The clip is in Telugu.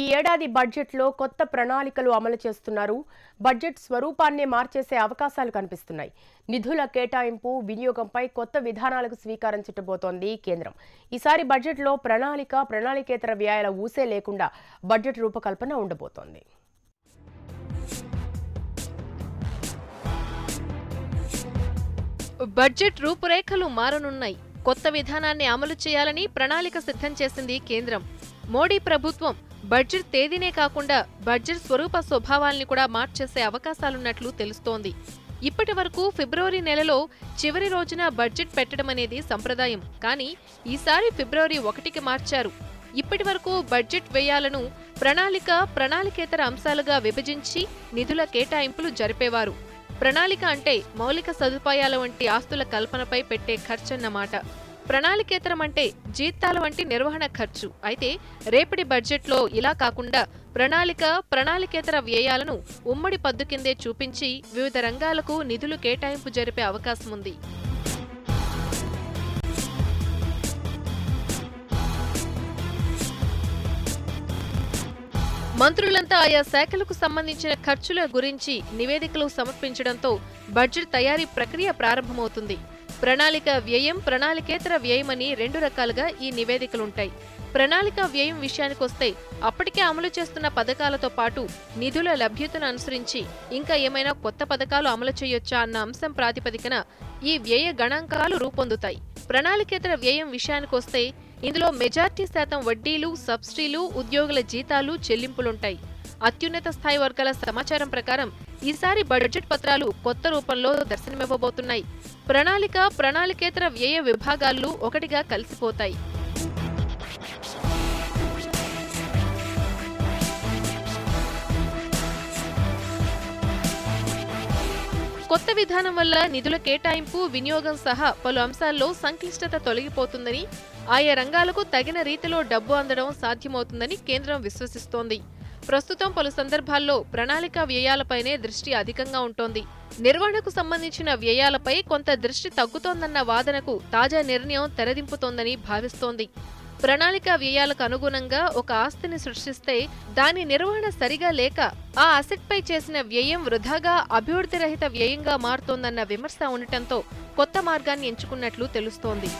ఈ ఏడాది బడ్జెట్లో కొత్త ప్రణాళికలు అమలు చేస్తున్నారు. బడ్జెట్ స్వరూపాన్నే మార్చేసే అవకాశాలు కనిపిస్తున్నాయి. నిధుల కేటాయింపు, వినియోగంపై కొత్త విధానాలకు స్వీకారం చుట్టబోతోంది కేంద్రం. ఈసారి బడ్జెట్లో ప్రణాళికేతర వ్యయాల ఊసే లేకుండా బడ్జెట్ రూపకల్పన ఉండబోతోంది. బడ్జెట్ రూపురేఖలు మారనున్నాయి. కొత్త విధానాన్ని అమలు చేయాలని ప్రణాళిక సిద్ధం చేసింది కేంద్రం. మోడీ ప్రభుత్వం బడ్జెట్ తేదీనే కాకుండా బడ్జెట్ స్వరూప స్వభావాల్ని కూడా మార్చేసే అవకాశాలున్నట్లు తెలుస్తోంది. ఇప్పటి వరకు ఫిబ్రవరి నెలలో చివరి రోజున బడ్జెట్ పెట్టడం అనేది సంప్రదాయం. కానీ ఈసారి ఫిబ్రవరి 1కి మార్చారు. ఇప్పటి వరకు బడ్జెట్ వ్యయాలను ప్రణాళికేతర అంశాలుగా విభజించి నిధుల కేటాయింపులు జరిపేవారు. ప్రణాళిక అంటే మౌలిక సదుపాయాల వంటి ఆస్తుల కల్పనపై పెట్టే ఖర్చన్నమాట. ప్రణాళికేతరం అంటే జీతాల వంటి నిర్వహణ ఖర్చు. అయితే రేపటి బడ్జెట్లో ఇలా కాకుండా ప్రణాళికేతర వ్యయాలను ఉమ్మడి పద్దు కిందే చూపించి వివిధ రంగాలకు నిధులు కేటాయింపు జరిపే అవకాశం ఉంది. మంత్రులంతా ఆయా శాఖలకు సంబంధించిన ఖర్చుల గురించి నివేదికలు సమర్పించడంతో బడ్జెట్ తయారీ ప్రక్రియ ప్రారంభమవుతుంది. ప్రణాళిక వ్యయం, ప్రణాళికేతర వ్యయమని 2 రకాలుగా ఈ నివేదికలుంటాయి. ప్రణాళిక వ్యయం విషయానికొస్తే అప్పటికే అమలు చేస్తున్న పథకాలతో పాటు నిధుల లభ్యతను అనుసరించి ఇంకా ఏమైనా కొత్త పథకాలు అమలు చేయొచ్చా అన్న అంశం ప్రాతిపదికన ఈ వ్యయ గణాంకాలు రూపొందుతాయి. ప్రణాళికేతర వ్యయం విషయానికొస్తే ఇందులో మెజార్టీ శాతం వడ్డీలు, సబ్సిడీలు, ఉద్యోగుల జీతాలు, చెల్లింపులుంటాయి. అత్యున్నత స్థాయి వర్గాల సమాచారం ప్రకారం ఈసారి బడ్జెట్ పత్రాలు కొత్త రూపంలో దర్శనమివ్వబోతున్నాయి. ప్రణాళికేతర వ్యయ విభాగాలు ఒకటిగా కలిసిపోతాయి. కొత్త విధానం వల్ల నిధుల కేటాయింపు, వినియోగం సహా పలు అంశాల్లో సంక్లిష్టత తొలగిపోతుందని, ఆయా రంగాలకు తగిన రీతిలో డబ్బు అందడం సాధ్యమవుతుందని కేంద్రం విశ్వసిస్తోంది. ప్రస్తుతం పలు సందర్భాల్లో ప్రణాళిక వ్యయాలపైనే దృష్టి అధికంగా ఉంటోంది. నిర్వహణకు సంబంధించిన వ్యయాలపై కొంత దృష్టి తగ్గుతోందన్న వాదనకు తాజా నిర్ణయం తెరదింపుతోందని భావిస్తోంది. ప్రణాళిక వ్యయాలకు అనుగుణంగా ఒక ఆస్తిని సృష్టిస్తే దాని నిర్వహణ సరిగా లేక ఆ అసెట్పై చేసిన వ్యయం వృధాగా అభివృద్ధి రహిత వ్యయంగా మారుతోందన్న విమర్శ ఉండటంతో కొత్త మార్గాన్ని ఎంచుకున్నట్లు తెలుస్తోంది.